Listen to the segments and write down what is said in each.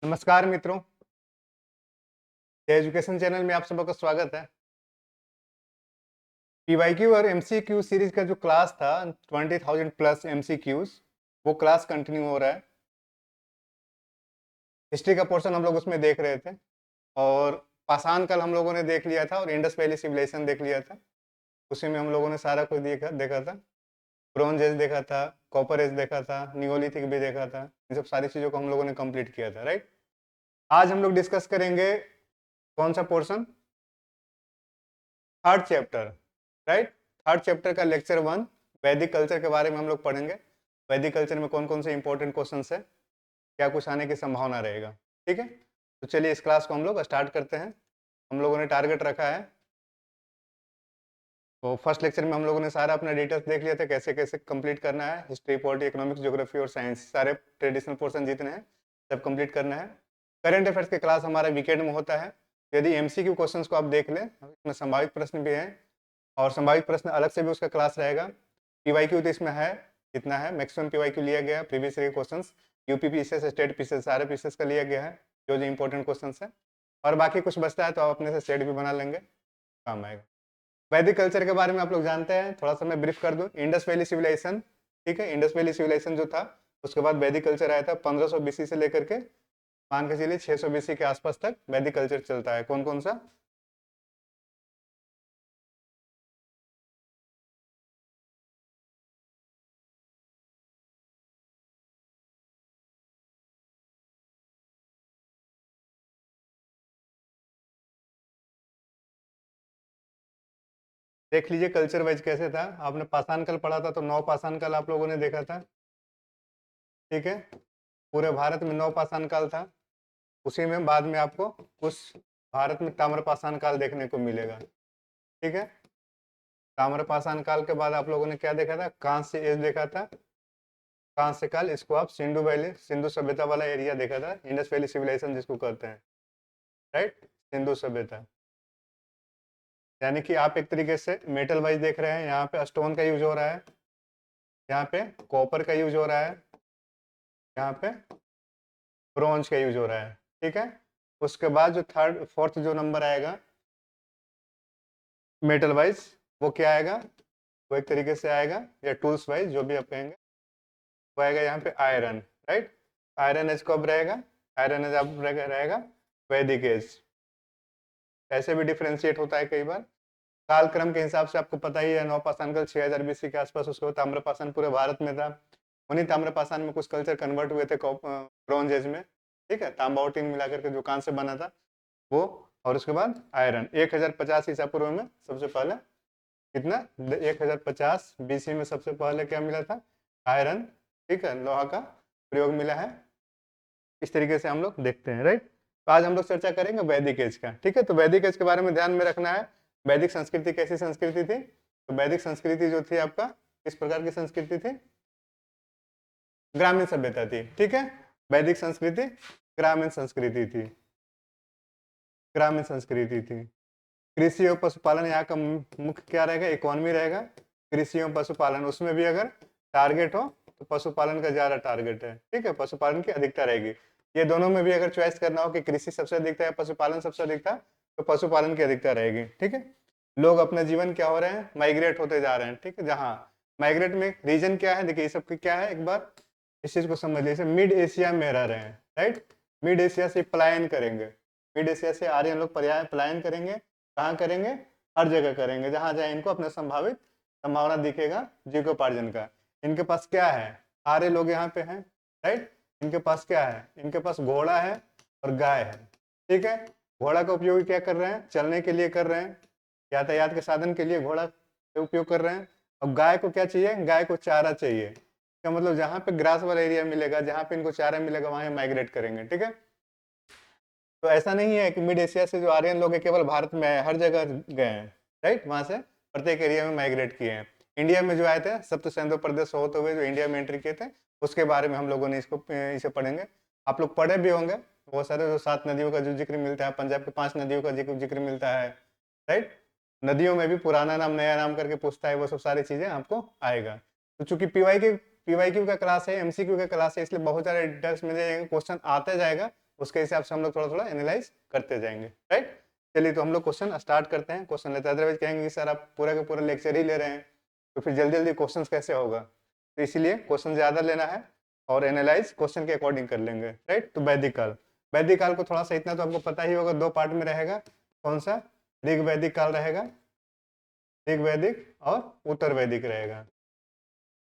नमस्कार मित्रों, education channel में आप सबका स्वागत है। पीवाईक्यू और एमसीक्यू सीरीज का जो क्लास था 20,000 प्लस एमसीक्यूज, वो क्लास कंटिन्यू हो रहा है। हिस्ट्री का पोर्शन हम लोग उसमें देख रहे थे और पाषाण काल हम लोगों ने देख लिया था और इंडस वैली सिविलाइजेशन देख लिया था। उसी में हम लोगों ने सारा कुछ देखा था। ब्रोंज एज देखा था, कॉपर एज देखा था, नियोलिथिक भी देखा था। इन सब सारी चीज़ों को हम लोगों ने कंप्लीट किया था, राइट। आज हम लोग डिस्कस करेंगे कौन सा portion, third chapter, right. Third chapter का लेक्चर 1 वैदिक कल्चर के बारे में हम लोग पढ़ेंगे। वैदिक कल्चर में कौन कौन से इंपॉर्टेंट क्वेश्चंस है, क्या कुछ आने की संभावना रहेगा, ठीक है। तो चलिए इस क्लास को हम लोग स्टार्ट करते हैं। हम लोगों ने टारगेट रखा है, तो फर्स्ट लेक्चर में हम लोगों ने सारा अपना डिटेल्स देख लिया था, कैसे कैसे कंप्लीट करना है। हिस्ट्री, पॉलिटी, इकोनॉमिक्स, ज्योग्राफी और साइंस, सारे ट्रेडिशनल पोर्शन जितने हैं सब कंप्लीट करना है। करंट अफेयर्स के क्लास हमारा वीकेंड में होता है। यदि एमसीक्यू क्वेश्चंस को आप देख लें, इसमें संभावित प्रश्न भी हैं और संभावित प्रश्न अलग से भी उसका क्लास रहेगा। पीवाईक्यू तो इसमें है, इतना है, मैक्सिमम पीवाईक्यू लिया गया। Previous year questions UP PCS, state PCS, सारे पीसीएस का लिया गया है जो जो इंपॉर्टेंट क्वेश्चंस है। और बाकी कुछ बचता है तो आप अपने से सेट भी बना लेंगे, काम आएगा। वैदिक कल्चर के बारे में आप लोग जानते हैं, थोड़ा सा मैं ब्रीफ कर दूं। इंडस वैली सिविलाइजेशन, ठीक है, इंडस वैली सिविलाइजेशन जो था, उसके बाद वैदिक कल्चर आया था 1500 बीसी से लेकर के मान के चलिए 600 बीसी के आसपास तक वैदिक कल्चर चलता है। कौन कौन सा? देख लीजिए कल्चर वाइज कैसे था। आपने पाषाण काल पढ़ा था तो 9 पाषाण काल आप लोगों ने देखा था, ठीक है। पूरे भारत में 9 पाषाण काल था। उसी में बाद में आपको कुछ भारत में ताम्र पाषाण काल देखने को मिलेगा, ठीक है। ताम्र पाषाण काल के बाद आप लोगों ने क्या देखा था? कांस्य एज देखा था। कांस्य काल, इसको आप सिंधु वैली, सिंधु सभ्यता वाला एरिया देखा था, इंडस वैली सिविलाइजेशन जिसको कहते हैं, राइट, सिंधु सभ्यता। यानी कि आप एक तरीके से मेटल वाइज देख रहे हैं, यहाँ पे स्टोन का यूज हो रहा है, यहाँ पे कॉपर का यूज हो रहा है, यहाँ पे ब्रॉन्ज का यूज हो रहा है, ठीक है। उसके बाद जो थर्ड फोर्थ जो नंबर आएगा मेटल वाइज, वो क्या आएगा? वो एक तरीके से आएगा, या टूल्स वाइज जो भी आप कहेंगे, वो आएगा यहाँ पे आयरन, राइट। आयरन एज कब रहेगा? आयरन एज अब रहेगा वैदिक एज। ऐसे भी डिफ्रेंशिएट होता है कई बार। कालक्रम के हिसाब से आपको पता ही है, नवपाषाण काल 6000 बीसी के आसपास, उसको ताम्रपाषाण पूरे भारत में था। उन्हीं ताम्रपाषाण में कुछ कल्चर कन्वर्ट हुए थे ब्रॉन्ज एज में, ठीक है। तांबा और टीन मिलाकर के जो कांच से बना था वो। और उसके बाद आयरन 1050 ईसा पूर्व में सबसे पहले, कितना, 1050 बीसी में सबसे पहले क्या मिला था? आयरन, ठीक है, लोहा का प्रयोग मिला है। इस तरीके से हम लोग देखते हैं, राइट। तो आज हम लोग चर्चा करेंगे वैदिक एज का, ठीक है। तो वैदिक एज के बारे में ध्यान में रखना है। वैदिक संस्कृति कैसी संस्कृति थी? तो वैदिक संस्कृति जो थी आपका, किस प्रकार की संस्कृति थी? ग्रामीण सभ्यता थी, ठीक है। वैदिक संस्कृति ग्रामीण संस्कृति थी, ग्रामीण संस्कृति थी। कृषि और पशुपालन यहाँ का मुख्य क्या रहेगा? इकोनॉमी रहेगा। कृषि और पशुपालन, उसमें भी अगर टारगेट हो तो पशुपालन का ज्यादा टारगेट है, ठीक है, पशुपालन की अधिकता रहेगी। ये दोनों में भी अगर चॉइस करना हो कि कृषि सबसे अधिकता है, पशुपालन सबसे अधिकता, तो पशुपालन की अधिकता रहेगी, ठीक है। लोग अपना जीवन क्या हो रहे हैं? माइग्रेट होते जा रहे हैं, ठीक है। जहाँ माइग्रेट में रीजन क्या है, देखिए ये सब क्या है, एक बार इस चीज को समझ लीजिए। मिड एशिया में रह रहे हैं, राइट। मिड एशिया से पलायन करेंगे, मिड एशिया से आर्यन लोग पलायन करेंगे। कहाँ करेंगे? हर जगह करेंगे जहाँ जहाँ इनको अपना संभावित संभावना दिखेगा जीविकोपार्जन का। इनके पास क्या है? आर्य लोग यहाँ पे हैं, राइट। इनके पास क्या है? इनके पास घोड़ा है और गाय है, ठीक है। घोड़ा का उपयोग क्या कर रहे हैं? चलने के लिए कर रहे हैं, यातायात के साधन के लिए घोड़ा का उपयोग कर रहे हैं। और गाय को क्या चाहिए? गाय को चारा चाहिए। इसका मतलब जहाँ पे ग्रास वाला एरिया मिलेगा, जहाँ पे इनको चारा मिलेगा, वहाँ माइग्रेट करेंगे, ठीक है। तो ऐसा नहीं है कि मिड एशिया से जो आर्यन लोग हैं केवल भारत में आए, हर जगह गए हैं, राइट। वहां से प्रत्येक एरिया में माइग्रेट किए हैं। इंडिया में जो आए थे सप्त सिंधु प्रदेश होते हुए जो इंडिया में एंट्री किए थे, उसके बारे में हम लोगों ने इसे पढ़ेंगे। आप लोग पढ़े भी होंगे बहुत सारे, जो 7 नदियों का जो जिक्र मिलता है, पंजाब के 5 नदियों का जिक्र मिलता है, राइट। नदियों में भी पुराना नाम नया नाम करके पूछता है, वो सब सारी चीजें आपको आएगा। तो चूंकि पीवाईक्यू का क्लास है, एमसीक्यू का क्लास है, इसलिए बहुत सारे डिटेल्स में क्वेश्चन आता जाएगा, उसके हिसाब से हम लोग थोड़ा थोड़ा एनालाइज करते जाएंगे, राइट। चलिए तो हम लोग क्वेश्चन स्टार्ट करते हैं। क्वेश्चन लेते हैं, अदरवाइज कहेंगे कि सर आप पूरा का पूरा लेक्चर ही ले रहे हैं तो फिर जल्दी जल्दी क्वेश्चन कैसे होगा। तो इसीलिए क्वेश्चन ज़्यादा लेना है और एनालाइज क्वेश्चन के अकॉर्डिंग कर लेंगे, राइट। तो वैदिक काल, वैदिक काल को थोड़ा सा इतना तो आपको पता ही होगा, 2 पार्ट में रहेगा। कौन सा? ऋग वैदिक काल रहेगा, ऋग वैदिक और उत्तर वैदिक रहेगा,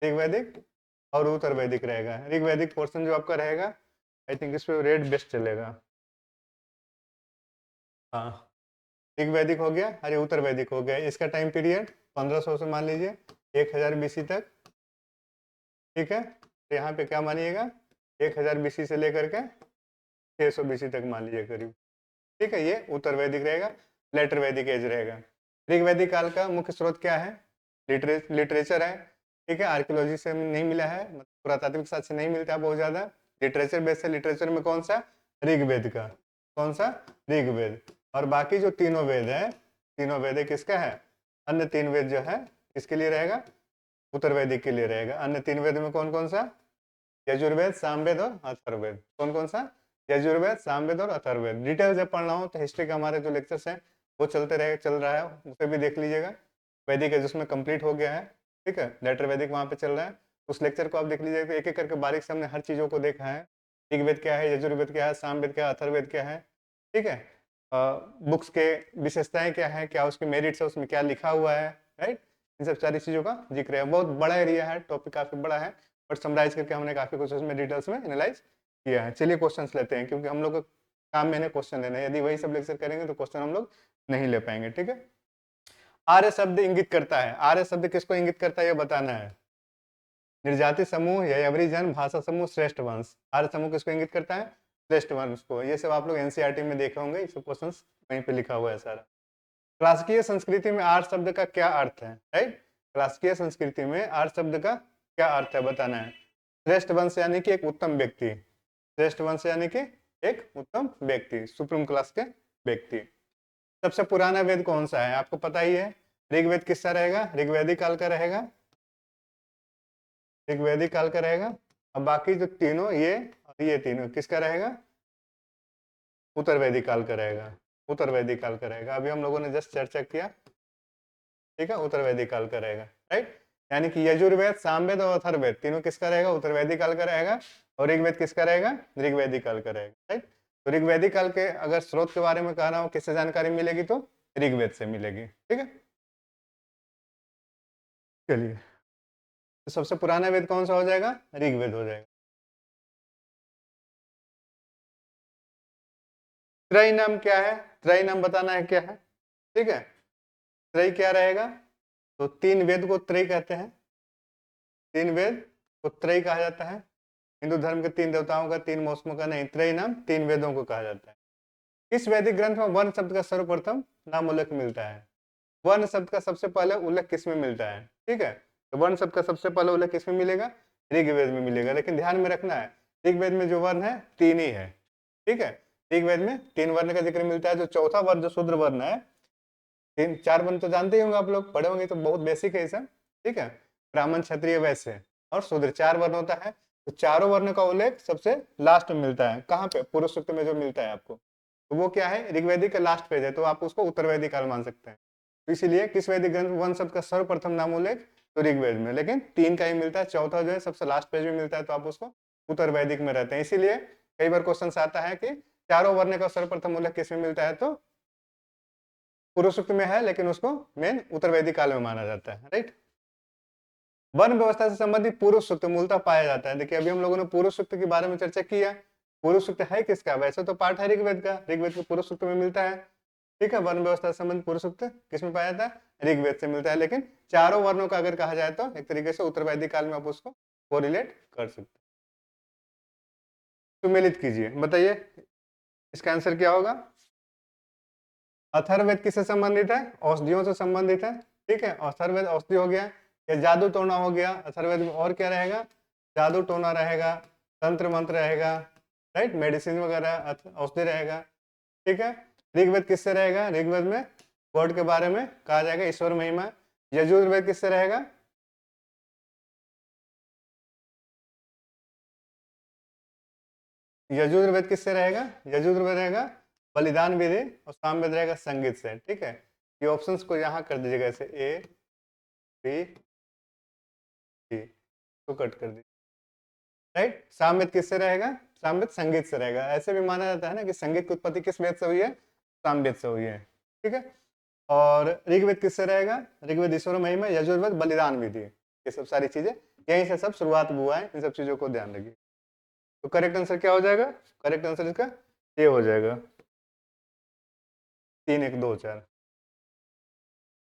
ऋग वैदिक और उत्तर वैदिक रहेगा। ऋग वैदिक पोर्शन जो आपका रहेगा, आई थिंक इस पे रेड बेस्ट चलेगा। हाँ, ऋग वैदिक हो गया, अरे उत्तर वैदिक हो गया। इसका टाइम पीरियड 1500 से मान लीजिए 1000 बीसी तक, ठीक है। तो यहाँ पे क्या मानिएगा, 1000 बीसी से लेकर के 600 बीसी तक मान लीजिए करीब, ठीक है। ये उत्तर वैदिक रहेगा, लेटर वैदिक एज रहेगा। ऋग वैदिक काल का मुख्य स्रोत क्या है? लिटरेचर है, ठीक है। आर्कियोलॉजी से नहीं मिला है, मतलब पुरातात्विक साक्ष्य से नहीं मिलता है बहुत ज़्यादा। लिटरेचर बेस है, लिटरेचर में कौन सा? ऋग्वेद का। कौन सा? ऋग्वेद। और बाकी जो तीनों वेद है, तीनों वेद किसका है? अन्य 3 वेद जो है किसके लिए रहेगा? उत्तर वैदिक के लिए रहेगा। अन्य 3 वेद में कौन कौन सा? यजुर्वेद, सामवेद और अथर्ववेद। कौन कौन सा? यजुर्वेद, सामवेद और अथर्ववेद। डिटेल जब पढ़ना हो तो हिस्ट्री के हमारे जो लेक्चर्स हैं वो चल रहा है, उसे भी देख लीजिएगा। वैदिक एज उसमें कंप्लीट हो गया है, ठीक है। लेटर वैदिक वहाँ पे चल रहा है, उस लेक्चर को आप देख लीजिएगा। तो एक एक करके बारीक से हमने हर चीज़ों को देखा है। ऋग्वेद क्या है, यजुर्वेद क्या है, सामवेद क्या है, अथर्ववेद क्या है, ठीक है। बुक्स के विशेषताएं क्या है, क्या उसके मेरिट्स है, उसमें क्या लिखा हुआ है, राइट। इन सब सारी चीज़ों का जिक्र है। बहुत बड़ा एरिया है, टॉपिक काफ़ी बड़ा है, बट समराइज करके हमने काफ़ी कुछ उसमें डिटेल्स में एनालाइज किया है। चलिए क्वेश्चंस लेते हैं, क्योंकि हम लोग को काम में क्वेश्चन लेना है। यदि वही सब लेक्चर करेंगे तो क्वेश्चन हम लोग नहीं ले पाएंगे, ठीक है। आर्य शब्द इंगित करता है, आर्य शब्द किसको इंगित करता है ये बताना है। निर्जाति समूह या एवरी जन, भाषा समूह, श्रेष्ठ वंश। आर्य समूह किसको इंगित करता है? श्रेष्ठ वंश को। ये सब आप लोग एनसीईआरटी में देखे होंगे, ये सब क्वेश्चन वहीं पे लिखा हुआ है सारा। क्लासिकीय संस्कृति में आर्य शब्द का क्या अर्थ है, राइट। क्लासिकीय संस्कृति में आर्य शब्द का क्या अर्थ है बताना है। श्रेष्ठ वंश यानी कि एक उत्तम व्यक्ति, श्रेष्ठ वंश यानी कि एक उत्तम व्यक्ति, सुप्रीम क्लास के व्यक्ति। सबसे पुराना वेद कौन सा है? आपको पता ही है, ऋग्वेद किसका रहेगा? ऋग्वैदिक काल का रहेगा, ऋग्वैदिक काल का रहेगा। अब बाकी जो तीनों, ये और ये तीनों किसका रहेगा? उत्तर वैदिक काल का रहेगा, उत्तर वैदिक काल का रहेगा। अभी हम लोगों ने जस्ट चर्चा किया, ठीक है, उत्तर वैदिक काल का रहेगा, राइट। यानी कि यजुर्वेद, सामवेद और अथर्ववेद तीनों किसका रहेगा? उत्तर वैदिक काल का रहेगा। और ऋग्वेद किसका रहेगा? ऋग्वैदिक काल का रहेगा, राइट। तो ऋग्वैदिक काल के अगर स्रोत के बारे में कहना हो किससे जानकारी मिलेगी तो ऋग्वेद से मिलेगी, ठीक है। चलिए, तो सबसे पुराना वेद कौन सा हो जाएगा? ऋग्वेद हो जाएगा। त्रय नाम क्या है? त्रय नाम बताना है क्या है, ठीक है। त्रय क्या रहेगा? तो 3 वेद को त्रय कहते हैं, 3 वेद को त्रय कहा जाता है। हिंदू धर्म के 3 देवताओं का, 3 मौसमों का नहीं, त्रय नाम 3 वेदों को कहा जाता है। इस वैदिक ग्रंथ में वर्ण शब्द का सर्वप्रथम नाम उल्लेख मिलता है। वर्ण शब्द का सबसे पहले उल्लेख किसमें मिलता है, ठीक है। तो वर्ण शब्द का सबसे पहले उल्लेख किसमें मिलेगा? ऋग्वेद में मिलेगा। लेकिन ध्यान में रखना है, ऋग्वेद में जो वर्ण है 3 ही है, ठीक है। ऋग्वेद में 3 वर्ण का जिक्र मिलता है। जो चौथा वर्ण जो शूद्र वर्ण है, 4 वर्ण तो जानते ही होंगे आप लोग, पढ़े होंगे, तो बहुत बेसिक है ये सब, ठीक है। ब्राह्मण, क्षत्रिय, वैश्य और शूद्र 4 वर्ण होता है। तो चारों वर्ण का उल्लेख सबसे लास्ट में मिलता है। कहाँ पे? पुरुष सूक्त में जो मिलता है आपको, तो वो क्या है? ऋग्वेदिक का लास्ट पेज है, तो आप उसको उत्तर वैदिक काल मान सकते हैं। तो इसीलिए किस वैदिक ग्रंथ वन शब्द का सर्वप्रथम नाम उल्लेख? तो ऋग्वेद में। लेकिन 3 का ही मिलता है, चौथा जो है सबसे लास्ट पेज में मिलता है, तो आप उसको उत्तर वैदिक में रहते हैं। इसीलिए कई बार क्वेश्चन आता है कि चारों वर्ण का सर्वप्रथम उल्लेख किसमें मिलता है, तो पुरुष सूक्त में है, लेकिन उसको मेन उत्तर वैदिक काल में माना जाता है, राइट। वर्ण व्यवस्था से संबंधित पूर्व सूक्त मूलतः पाया जाता है। देखिए, अभी हम लोगों ने पूर्व सूक्त के बारे में चर्चा किया। पूर्व सूक्त है किसका? वैसे तो पाठ है ऋग्वेद का, ऋग्वेद के पूर्व सूक्त में मिलता है, ठीक है। वर्ण व्यवस्था से संबंधित पूर्व सूक्त किसमें पाया जाता है? ऋग्वेद से मिलता है। लेकिन चारों वर्णों का अगर कहा जाए तो एक तरीके से उत्तर वैदिक काल में आप उसको कोरिलेट कर सकते हैं। सुमेलित कीजिए, बताइए इसका आंसर क्या होगा। अथर्ववेद किससे संबंधित है? औषधियों से संबंधित है, ठीक है। अथर्ववेद औषधि हो गया, या जादू टोना हो गया। अथर्ववेद में और क्या रहेगा? जादू टोना रहेगा, तंत्र मंत्र रहेगा, राइट, मेडिसिन वगैरह औषधि रहेगा, ठीक है। ऋग्वेद किससे रहेगा? ऋग्वेद में गॉड के बारे में कहा जाएगा, ईश्वर महिमा। यजुर्वेद किससे रहेगा? यजुर्वेद किससे रहेगा? यजुर्वेद रहेगा बलिदान विधि और सामवेद रहेगा संगीत से। ठीक है, ये ऑप्शंस को यहाँ कर दीजिएगा ऐसे ए बी सी, तो कट कर दीजिए। राइट, सामवेद किससे रहेगा? सामवेद संगीत से रहेगा। ऐसे भी माना जाता है ना कि संगीत की उत्पत्ति किस वेद से हुई है? सामवेद से हुई है। ठीक है, और ऋग्वेद किससे रहेगा? ऋग्वेद ईश्वर महिमा, यजुर्वेद बलिदान विधि, ये सब सारी चीजें यहीं से सब शुरुआत हुआ है। इन सब चीजों को ध्यान रखिए। तो करेक्ट आंसर क्या हो जाएगा? करेक्ट आंसर इसका ये हो जाएगा 3 1 2 4।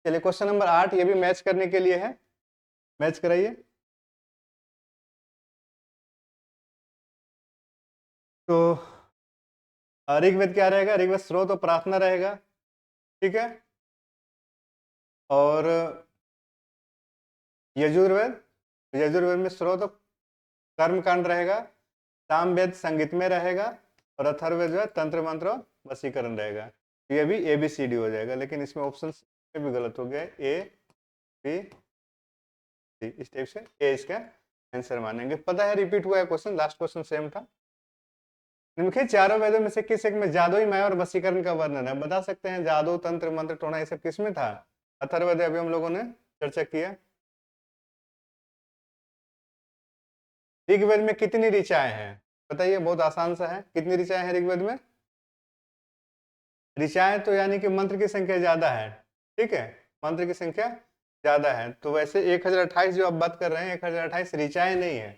चलिए क्वेश्चन नंबर 8, ये भी मैच करने के लिए है, मैच कराइए। तो ऋग्वेद क्या रहेगा? ऋग्वेद स्रोत और प्रार्थना रहेगा। ठीक है, और यजुर्वेद, यजुर्वेद में स्रोत और कर्मकांड रहेगा। सामवेद संगीत में रहेगा, और अथर्ववेद जो है तंत्र मंत्र और वशीकरण रहेगा। ये भी ABCD हो जाएगा, लेकिन इसमें ऑप्शन भी गलत हो गया, A B C, इस टाइप से ए इसका आंसर मानेंगे। पता है रिपीट हुआ है क्वेश्चन, लास्ट क्वेश्चन सेम था। निम्नलिखित चारों वेदों में से किस एक में जादुई माया और वशीकरण का वर्णन है? बता सकते हैं जादू, तंत्र, मंत्र, टोना, ये सब किस में था? अथर्ववेद अभी हम लोगों ने चर्चा किया। ऋग्वेद में कितनी ऋचाएं हैं? बताइए, बहुत आसान सा है। कितनी ऋचाएं हैं ऋग्वेद में? ऋचाएं तो यानी कि मंत्र की संख्या ज्यादा है। ठीक है, मंत्र की संख्या ज्यादा है। तो वैसे 1028 जो आप बात कर रहे हैं, 1028 ऋचाएं नहीं है।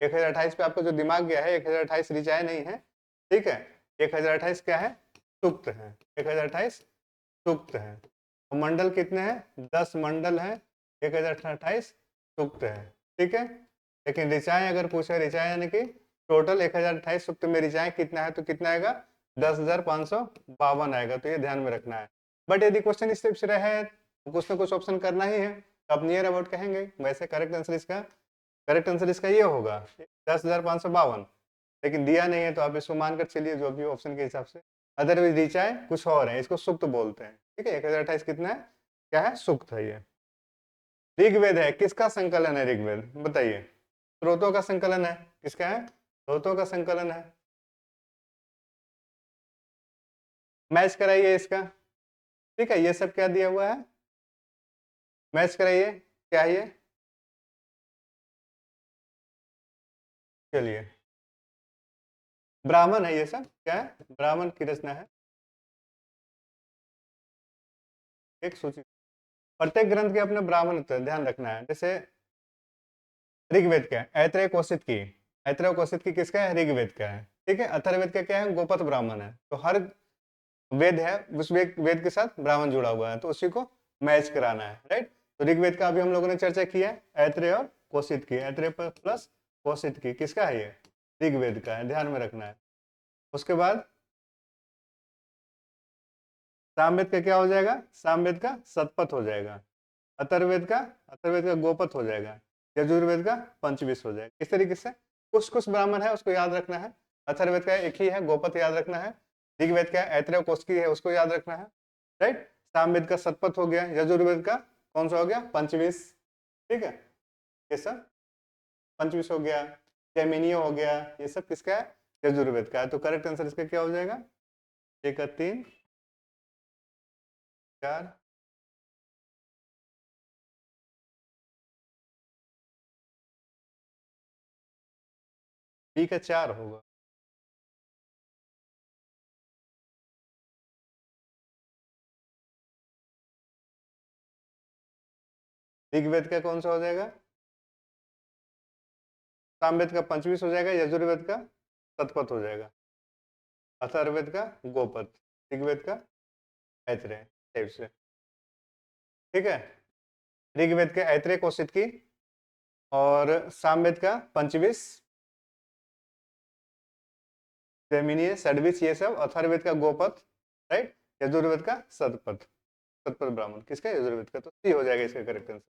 1028 पे आपका जो दिमाग गया है, 1028 ऋचाएं नहीं है। ठीक है, 1028 क्या है? सूक्त है। 1028 सूक्त है। और मंडल कितने हैं? 10 मंडल है। 1028 सूक्त है। ठीक है, लेकिन ऋचाएं अगर पूछे, ऋचाएं यानी कि टोटल 1028 सूक्त में ऋचाएं कितना है, तो कितना आएगा? 10,552 आएगा। तो ये ध्यान में रखना है। बट यदि क्वेश्चन इस टाइप से रहे तो कुछ ना कुछ ऑप्शन करना ही है, तो आप नियर अबाउट कहेंगे। वैसे करेक्ट आंसर इसका ये होगा 10,552, लेकिन दिया नहीं है तो आप इसको मानकर चलिए जो भी ऑप्शन के हिसाब से। अदरवाइज ऋचाएं कुछ और है, इसको सुक्त बोलते हैं। ठीक है, 1028 कितना है? क्या है? सुक्त है ये। ऋग्वेद है किसका संकलन है? ऋग्वेद बताइए। स्रोतों का संकलन है। किसका है? स्रोतों का संकलन है। मैच कराइए इसका। ठीक है, ये सब क्या दिया हुआ है? मैच कराइए, क्या है ये? चलिए, ब्राह्मण है ये सब। क्या है? ब्राह्मण की रचना है। एक सूची, प्रत्येक ग्रंथ के अपने ब्राह्मण होते हैं, ध्यान रखना है। जैसे ऋग्वेद का है ऐत्रेय कौशिक की, ऐत्रेय कौशिक की किसका है? ऋग्वेद का है। ठीक है, अथर्ववेद का क्या है? गोपथ ब्राह्मण है। तो हर वेद है उस वेद के साथ ब्राह्मण जुड़ा हुआ है, तो उसी को मैच कराना है। राइट, तो ऋग्वेद का अभी हम लोगों ने चर्चा किया, ऐत्रेय और कौशिक की। ऐत्रेय प्लस कौशिक की किसका है? ये ऋग्वेद का है, ध्यान में रखना है। उसके बाद सामवेद का क्या हो जाएगा? सामवेद का शतपथ हो जाएगा। अथर्ववेद का गोपथ हो जाएगा। यजुर्वेद का पंचविश हो जाएगा। इस तरीके से कुछ कुछ ब्राह्मण है उसको याद रखना है। अथर्ववेद का एक ही है, गोपथ याद रखना है। ऋग्वेद का ऐत्रेय कौशिकी है, उसको याद रखना है। राइट, सामवेद का शतपथ हो गया। यजुर्वेद का कौन सा हो गया? पंचविश। ठीक है, ये सब पंचविश हो गया। जैमिनीय हो गया, ये सब किसका है? यजुर्वेद का है। तो करेक्ट आंसर इसका क्या हो जाएगा? 1 3 4 बी का 4 होगा। ऋग्वेद का कौन सा हो जाएगा? सामवेद का पंचविश हो जाएगा। यजुर्वेद का शतपथ हो जाएगा। अथर्ववेद का गोपथ, ऋग्वेद का ऐत्रेय, टाइप से। ठीक है, ऋग्वेद के ऐत्रेय कौशिक की, और सामवेद का पंचविश, जैमिनीय, षड्विश, ये सब। अथर्ववेद का गोपथ, राइट। यजुर्वेद का शतपथ, शतपथ ब्राह्मण किसका? यजुर्वेद का। तो सी हो जाएगा इसका करेक्ट आंसर।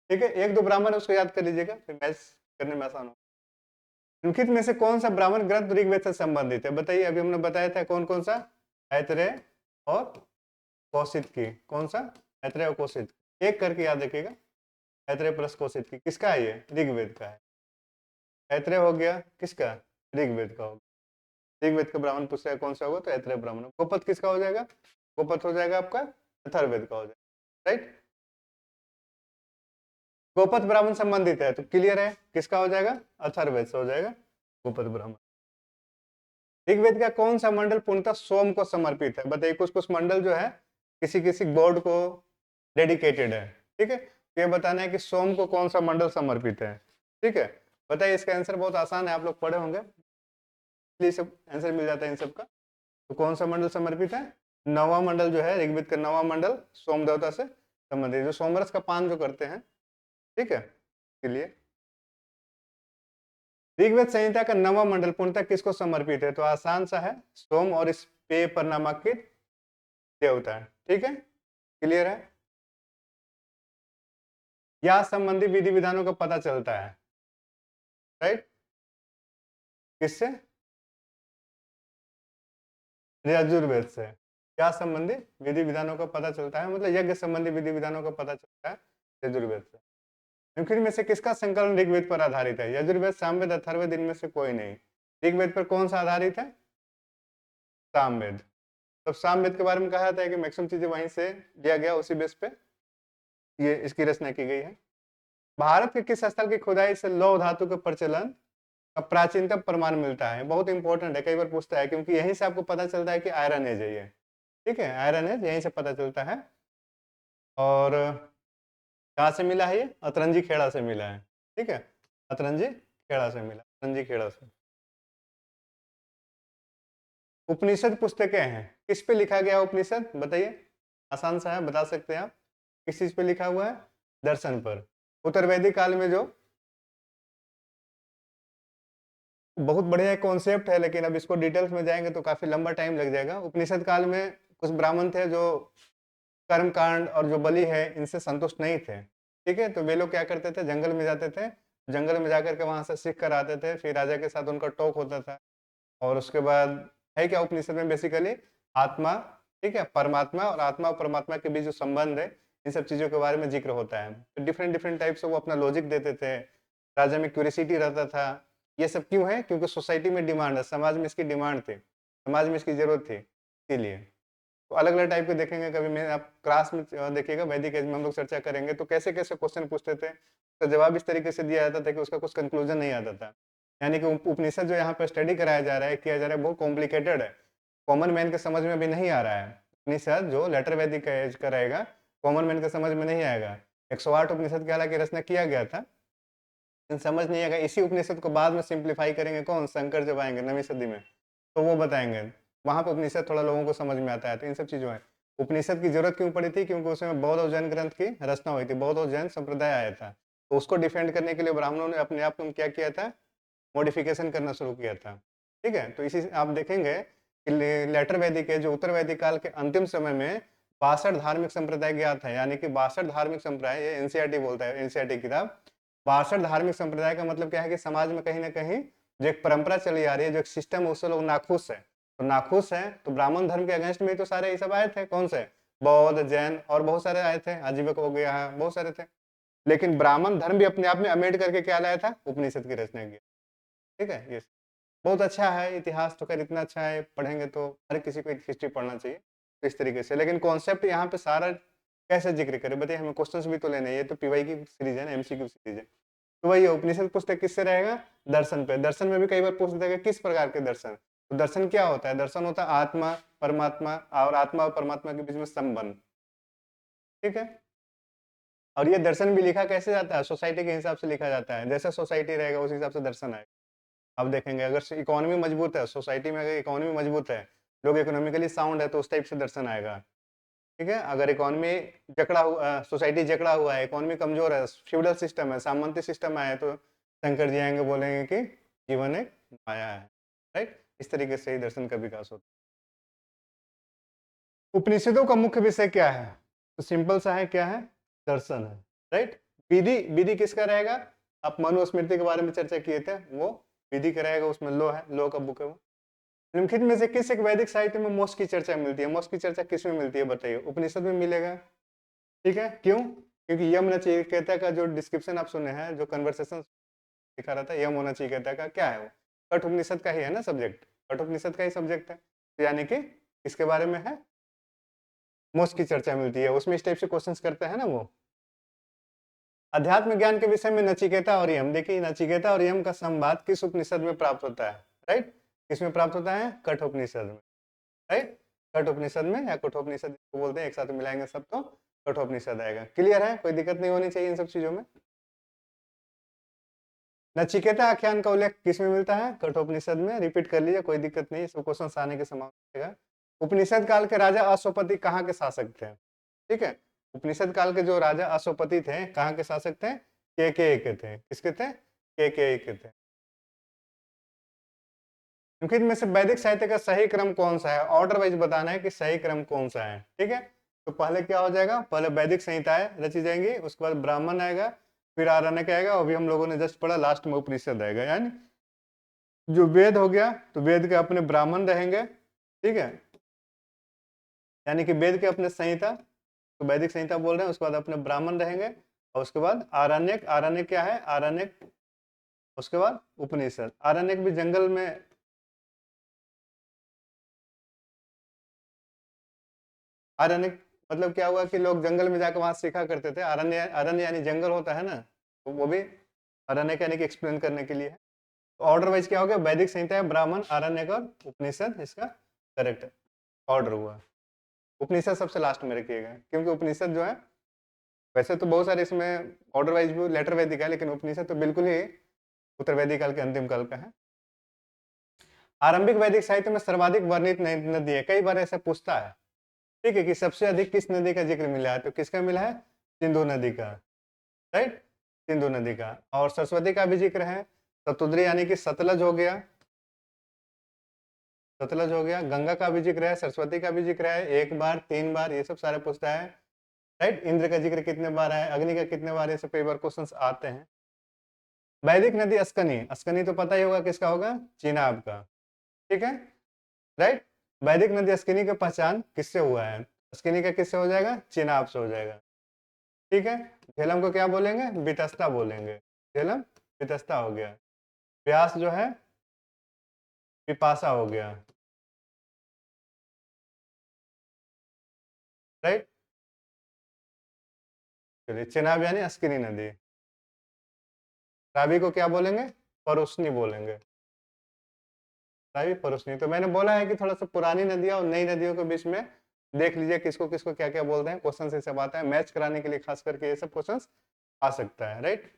ठीक है, एक दो ब्राह्मण है उसको याद कर लीजिएगा, फिर मैच करने में आसान हो। निम्नलिखित में से कौन सा ब्राह्मण ग्रंथ ऋग्वेद से संबंधित है? बताइए, अभी हमने बताया था कौन कौन सा? ऐत्रेय और कौशिक की। कौन सा? ऐत्रेय और कौशिक, एक करके याद रखिएगा। ऐत्रेय प्लस कौशिक की किसका है? ये ऋग्वेद का है। ऐत्रेय हो गया किसका? ऋग्वेद का हो गया। ऋग्वेद का ब्राह्मण पूछेगा कौन सा होगा तो ऐतरेय ब्राह्मण। गोपद किसका हो जाएगा? गोपद हो जाएगा आपका अथर्ववेद का हो जाएगा, राइट। गोपद ब्राह्मण संबंधित है तो क्लियर है, किसका हो जाएगा? अथर्ववेद से हो जाएगा गोपद ब्राह्मण। ऋग्वेद का कौन सा मंडल पूर्णतः सोम को समर्पित है? बताइए, कुछ कुछ मंडल जो है किसी किसी गॉड को डेडिकेटेड है, ठीक है। तो ये बताना है कि सोम को कौन सा मंडल समर्पित है, ठीक है। बताइए, इसका आंसर बहुत आसान है, आप लोग पढ़े होंगे, इसलिए सब आंसर मिल जाता है इन सबका। तो कौन सा मंडल समर्पित है? नवा मंडल जो है ऋग्वेद का नवा मंडल सोम देवता से संबंधित, जो सोमरस का पान जो करते हैं, ठीक है, इसके लिए। ऋग्वेद संहिता का नवा मंडल पूर्णतः किसको समर्पित है? तो आसान सा है, सोम और इस पे पर नामांकित देवता है, ठीक है, क्लियर है। या संबंधी विधि विधानों का पता चलता है, राइट, किससे? यजुर्वेद से। क्या संबंधी विधि विधानों का पता चलता है? मतलब यज्ञ संबंधी विधि विधानों का पता चलता है यजुर्वेद से। निम्नलिखित में से किसका संकलन ऋग्वेद पर आधारित है? यजुर्वेद, सामवेद, अथर्ववेद, इनमें से कोई नहीं। ऋग्वेद पर कौन सा आधारित है? सामवेद। तो सामवेद के बारे में कहा जाता है कि मैक्सिमम चीजें वहीं से लिया गया, उसी बेस पे ये इसकी रचना की गई है। भारत के किस स्थल की खुदाई से लौह धातु के प्रचलन का प्राचीनतम प्रमाण मिलता है? बहुत इंपॉर्टेंट है, कई बार पूछता है, क्योंकि यहीं से आपको पता चलता है कि आयरन एज है ये, ठीक है, आयरन एज यहीं से पता चलता है। और कहाँ से मिला है? ये अतरंजी खेड़ा से मिला है, ठीक है, अतरंजी खेड़ा से मिला, अतरंजी खेड़ा से। उपनिषद पुस्तकें हैं, किस पे लिखा गया उपनिषद? बताइए, आसान सा है, बता सकते हैं आप, किस चीज पे लिखा हुआ है? दर्शन पर। उत्तर वैदिक काल में जो बहुत बढ़िया कॉन्सेप्ट है, लेकिन अब इसको डिटेल्स में जाएंगे तो काफी लंबा टाइम लग जाएगा। उपनिषद काल में कुछ ब्राह्मण थे जो कर्म कांड और जो बलि है इनसे संतुष्ट नहीं थे, ठीक है, तो वे लोग क्या करते थे, जंगल में जाते थे, जंगल में जाकर के वहां से सीख कर आते थे, फिर राजा के साथ उनका टॉक होता था। और उसके बाद है क्या उपनिषद में? बेसिकली आत्मा, ठीक है, परमात्मा, और आत्मा और परमात्मा के बीच जो संबंध है, इन सब चीजों के बारे में जिक्र होता है। तो डिफरेंट डिफरेंट टाइप से वो अपना लॉजिक देते थे, राजा में क्यूरियोसिटी रहता था। ये सब क्यों है? क्योंकि सोसाइटी में डिमांड है, समाज में इसकी डिमांड थी, समाज में इसकी जरूरत थी, इसीलिए। तो अलग अलग टाइप के देखेंगे, कभी मैं आप क्लास में देखिएगा, वैदिक एज में हम लोग चर्चा करेंगे तो कैसे कैसे क्वेश्चन पूछते थे, तो जवाब इस तरीके से दिया जाता था कि उसका कुछ कंक्लूजन नहीं आता था। यानी कि उपनिषद जो यहाँ पे स्टडी कराया जा रहा है, किया जा रहा है, बहुत कॉम्प्लिकेटेड है, कॉमन मैन के समझ में अभी नहीं आ रहा है। उपनिषद जो लेटर वैदिक एज का रहेगा, कॉमन मैन के समझ में नहीं आएगा। 108 उपनिषद की हालांकि रचना किया गया था, लेकिन समझ नहीं आएगा। इसी उपनिषद को बाद में सिंप्लीफाई करेंगे कौन? शंकर जब आएंगे 9वीं सदी में, तो वो बताएंगे, वहां पर उपनिषद थोड़ा लोगों को समझ में आता है। तो इन सब चीजों है, उपनिषद की जरूरत क्यों पड़ी थी? क्योंकि उसमें बौद्ध और जैन ग्रंथ की रचना हुई थी, बौद्ध और जैन संप्रदाय आया था, तो उसको डिफेंड करने के लिए ब्राह्मणों ने अपने आप को क्या किया था? मॉडिफिकेशन करना शुरू किया था, ठीक है। तो इसी आप देखेंगे कि लेटर वैदिक है जो उत्तर वैदिक काल के अंतिम समय में 62 धार्मिक संप्रदाय ज्ञात है, यानी कि 62 धार्मिक संप्रदाय, ये एनसीईआरटी बोलता है, एनसीईआरटी किताब। 62 धार्मिक संप्रदाय का मतलब क्या है कि समाज में कहीं ना कहीं जो एक परंपरा चली आ रही है, जो एक सिस्टम है, उससे लोग नाखुश है। तो नाखुश है तो ब्राह्मण धर्म के अगेंस्ट में तो सारे ये सब आए थे, कौन से? बौद्ध, जैन और बहुत सारे आए थे, आजीवक हो गया, बहुत सारे थे। लेकिन ब्राह्मण धर्म भी अपने आप में अमेंड करके क्या लाया था? उपनिषद की रचना की, ठीक है। ये बहुत अच्छा है, इतिहास तो खैर इतना अच्छा है, पढ़ेंगे तो हर किसी को हिस्ट्री पढ़ना चाहिए, तो इस तरीके से। लेकिन कॉन्सेप्ट यहाँ पे सारा कैसे जिक्र करें? बताइए, हमें क्वेश्चंस भी तो लेने हैं, ये तो पीवाई की सीरीज है ना, एमसीक्यू सीरीज है। तो वही उपनिषद पुस्तक किससे रहेगा? दर्शन पे। दर्शन में भी कई बार पूछ देगा किस प्रकार के दर्शन? तो दर्शन क्या होता है? दर्शन होता है आत्मा, परमात्मा, और आत्मा और परमात्मा के बीच में संबंध, ठीक है। और ये दर्शन भी लिखा कैसे जाता है? सोसाइटी के हिसाब से लिखा जाता है, जैसा सोसाइटी रहेगा उस हिसाब से दर्शन आएगा। अब देखेंगे, अगर इकोनॉमी मजबूत है, सोसाइटी में अगर इकोनॉमी मजबूत है, लोग इकोनॉमिकली साउंड है, तो उस टाइप से दर्शन आएगा, ठीक है। अगर इकोनॉमी जकड़ा हुआ, सोसाइटी जकड़ा हुआ है, इकोनॉमी कमजोर है, फ्यूडल सिस्टम है, सामंती सिस्टम है, तो शंकर जी आएंगे, बोलेंगे कि जीवन एक माया है, राइट। इस तरीके से ही दर्शन का विकास होता है। उपनिषदों का मुख्य विषय क्या है? तो सिंपल सा है, क्या है? दर्शन है, राइट। विधि, विधि किसका रहेगा? आप मनुस्मृति के बारे में चर्चा किए थे, वो विधि का रहेगा, उसमें लो है, लो का बुक है वो। निम्नलिखित में से किस एक वैदिक साहित्य में मोक्ष की चर्चा मिलती है? मोक्ष की चर्चा किस में मिलती है? बताइए, उपनिषद में मिलेगा, ठीक है। क्यों? क्योंकि यम नचिकेता का जो डिस्क्रिप्शन आप सुने हैं, जो कन्वर्सेशन दिखा रहा था, यम होना चाहिए कहता का क्या है वो? कठ उपनिषद का ही है ना सब्जेक्ट, कठोपनिषद का ही सब्जेक्ट है, तो यानी कि इसके बारे में है, मोक्ष की चर्चा मिलती है उसमें, इस टाइप से क्वेश्चंस करते हैं ना वो। अध्यात्म ज्ञान के विषय में नचिकेता और यम, देखिए नचिकेता और यम का संवाद किस उपनिषद में प्राप्त होता है, राइट, किसमें प्राप्त होता है, कठोपनिषद में, राइट, कठोपनिषद में या कठोपनिषद को बोलते हैं, एक साथ मिलाएंगे सब तो कठोपनिषद आएगा। क्लियर है, कोई दिक्कत नहीं होनी चाहिए इन सब चीजों में। नचिकेता आख्यान का उल्लेख किसमें मिलता है, कठोपनिषद में, रिपीट कर लीजिए, कोई दिक्कत नहीं, सब क्वेश्चन आने के संभावना रहेगा। उपनिषद काल के राजा अश्वपति कहाँ के शासक थे, ठीक है, उपनिषद काल के जो राजा अश्वपति थे कहाँ के शासक थे, के थे, किसके थे, के थे। क्योंकि इनमें से वैदिक साहित्य का सही क्रम कौन सा है, ऑर्डर वाइज बताना है कि सही क्रम कौन सा है, ठीक है। तो पहले क्या हो जाएगा, पहले वैदिक संहिताएं रची जाएंगी, उसके बाद ब्राह्मण आएगा, फिर आरण्यक आएगा, और भी हम लोगों ने जस्ट पढ़ा लास्ट में उपनिषद आएगा। यानी जो वेद हो गया तो वेद के अपने ब्राह्मण रहेंगे, ठीक है, यानी कि वेद के अपने संहिता, तो वैदिक संहिता बोल रहे हैं, उसके बाद अपने ब्राह्मण रहेंगे, और उसके बाद आरण्यक, आरण्यक क्या है, आरण्यक, उसके बाद उपनिषद। आरण्यक भी जंगल में, आरण्यक मतलब क्या हुआ कि लोग जंगल में जाकर वहां सीखा करते थे, अरण्य, अरण्य यानी जंगल होता है ना, तो वो भी अरण्यक यानी कि एक्सप्लेन करने के लिए है। तो ऑर्डर वाइज क्या हो गया, वैदिक संहिता है, ब्राह्मण, आरण्यक और उपनिषद, इसका करेक्ट ऑर्डर हुआ। उपनिषद सबसे लास्ट में रखिएगा, क्योंकि उपनिषद जो है, वैसे तो बहुत सारे इसमें ऑर्डर वाइज भी लेटर वैदिक है, लेकिन उपनिषद तो बिल्कुल ही उत्तर वैदिक काल के अंतिम काल का है। आरंभिक वैदिक साहित्य में सर्वाधिक वर्णित नदी है, कई बार ऐसा पूछता है, ठीक है, कि सबसे अधिक किस नदी का जिक्र मिला है, तो किसका मिला है, सिंधु नदी का, राइट, सिंधु नदी का। और सरस्वती का भी जिक्र है, सतुद्री यानी कि सतलज हो गया, सतलज हो गया, गंगा का भी जिक्र है, सरस्वती का भी जिक्र है, एक बार, 3 बार, ये सब सारे पूछता है, राइट। इंद्र का जिक्र कितने बार है, अग्नि का कितने बार, ये सब कई बार क्वेश्चंस आते हैं। वैदिक नदी अस्कनी, अस्कनी तो पता ही होगा किसका होगा, चेनाब का, ठीक है, राइट। वैदिक नदी अस्कनी की पहचान किससे हुआ है, अस्कनी का किससे हो जाएगा, चेनाब से हो जाएगा, ठीक है। झेलम को क्या बोलेंगे, वितस्ता बोलेंगे, झेलम वितस्ता हो गया। व्यास जो है विपाशा हो गया, राइट। चलिए, चेनाब यानी अस्किनी नदी। रावी को क्या बोलेंगे, परुष्णी बोलेंगे, रावी परुष्णी। तो मैंने बोला है कि थोड़ा सा पुरानी नदियां और नई नदियों के बीच में देख लीजिए किसको किसको क्या क्या बोलते हैं, क्वेश्चन से सब आता है, मैच कराने के लिए खास करके ये सब क्वेश्चन आ सकता है, राइट।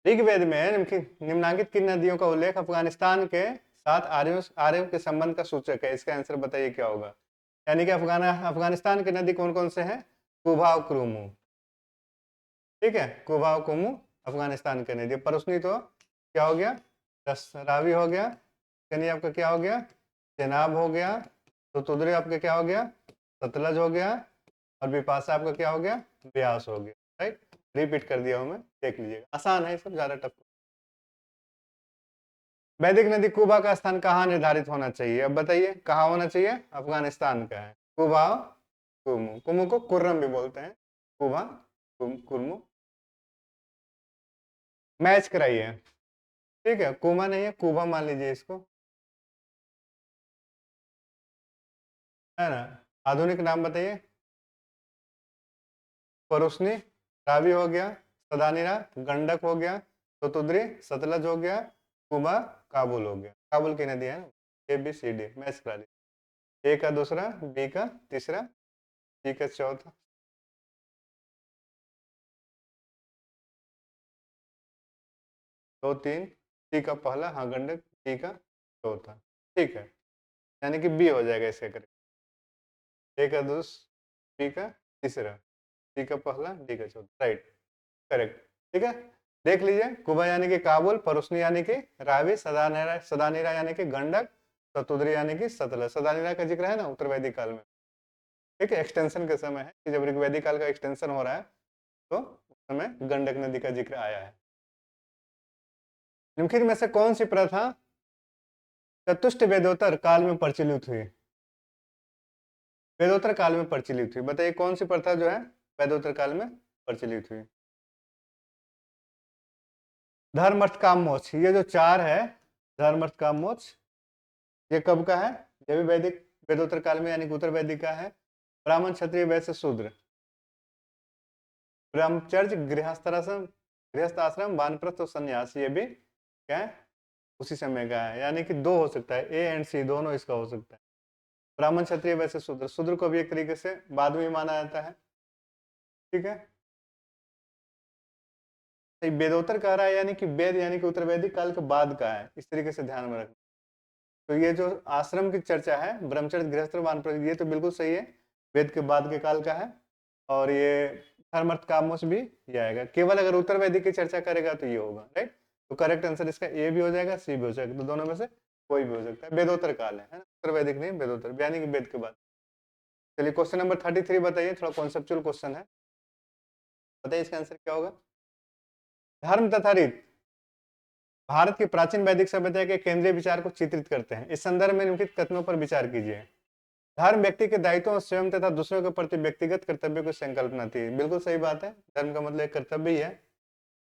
ऋग्वेद में निम्नलिखित किन नदियों का उल्लेख अफगानिस्तान के साथ आर्यों आर्यों के संबंध का सूचक है, इसका आंसर बताइए क्या होगा। यानी कि अफगानिस्तान की नदी कौन कौन से हैं, कुभाव, क्रुमू, ठीक है, कुभाव, कुमू अफगानिस्तान की नदी। परुस्नी तो क्या हो गया, रावी हो गया, कनी आपका क्या हो गया, चेनाब हो गया, तो तुदरी आपका क्या हो गया, सतलज हो गया, और विपाशा आपका क्या हो गया, ब्यास हो गया, राइट। रिपीट कर दिया हूं मैं, देख लीजिएगा, आसान है सब, ज्यादा टफ। वैदिक नदी कुबा का स्थान कहाँ निर्धारित होना चाहिए, अब बताइए कहाँ होना चाहिए, अफगानिस्तान का है, कुबा, कुमू, कुमू को कुर्रम भी बोलते हैं, कुबा, कुर्मू, मैच कराइए, ठीक है, कुमा नहीं है, कुबा मान लीजिए इसको, है ना। आधुनिक नाम बताइए, परुष्णी, रावी हो गया, सदानीरा, गंडक हो गया, तोतुद्री, सतलज हो गया, कुबा, काबुल हो गया, काबुल की नदी है ना, ABCD मैच करा ली, ए का दूसरा, बी का तीसरा, सी का चौथा, दो तीन, सी का पहला, हाँ गंडक, डी का चौथा, ठीक है, यानी कि बी हो जाएगा इसका करेक्ट, ए का दूसरा, बी का तीसरा, सी का पहला, डी का चौथा, राइट, करेक्ट, ठीक है। देख लीजिए, कुबा यानी कि काबुल, परुस्नी यानी कि रावी, सदानीरा, सदानीरा यानी कि गंडक, सतुद्री यानी कि सतलज। सदानीरा का जिक्र है ना उत्तर वैदिक काल में, ठीक है, एक्सटेंशन के समय है कि जब ऋग्वैदिक काल का एक्सटेंशन हो रहा है, तो उस समय गंडक नदी का जिक्र आया है। निम्नलिखित में से कौन सी प्रथा चतुष्ट वेदोत्तर काल में प्रचलित हुई, वेदोत्तर काल में प्रचलित हुई, बताइए कौन सी प्रथा जो है वेदोत्तर काल में प्रचलित हुई। धर्म अर्थ काम मोक्ष, ये जो चार है, धर्म अर्थ काम मोक्ष। ये कब का है? ये भी वैदिक वेदोत्तर काल में यानी कि उत्तर वैदिक का है। ब्राह्मण क्षत्रिय वैश्य शूद्र, ब्रह्मचर्य गृहस्थ आश्रम वानप्रस्थ और संन्यास, ये भी क्या है? उसी समय का है, यानी कि दो हो सकता है, ए एंड सी दोनों इसका हो सकता है। ब्राह्मण क्षत्रिय वैश्य शूद्र, शूद्र को भी एक तरीके से बाद में माना जाता है, ठीक है। तो वेदोत्तर कह रहा है यानी कि वेद यानी कि उत्तर वैदिक काल के बाद का है, इस तरीके से ध्यान में रखना। तो ये जो आश्रम की चर्चा है, ब्रह्मचर्य गृहस्थ वानप्रस्थ, ये तो बिल्कुल सही है, वेद के बाद के काल का है। और ये धर्म अर्थ काम मोक्ष भी ये आएगा। केवल अगर उत्तर वैदिक की चर्चा करेगा तो ये होगा, राइट। तो करेक्ट आंसर इसका ए भी हो जाएगा, सी भी हो जाएगा, तो दोनों में से कोई भी हो सकता है। वेदोत्तर काल है ना, उत्तर वैदिक नहीं, वेदोत्तर यानी कि वेद के बाद। चलिए क्वेश्चन नंबर 33 बताइए, थोड़ा कॉन्सेप्चुअल क्वेश्चन है, बताइए इसका आंसर क्या होगा। धर्म तथा रीत भारत की प्राचीन वैदिक सभ्यता के केंद्रीय विचार को चित्रित करते हैं। इस संदर्भ में निम्नलिखित कथनों पर विचार कीजिए। धर्म व्यक्ति के दायित्वों स्वयं तथा दूसरों के प्रति व्यक्तिगत कर्तव्य की संकल्पना थी। बिल्कुल सही बात है, धर्म का मतलब एक कर्तव्य ही है,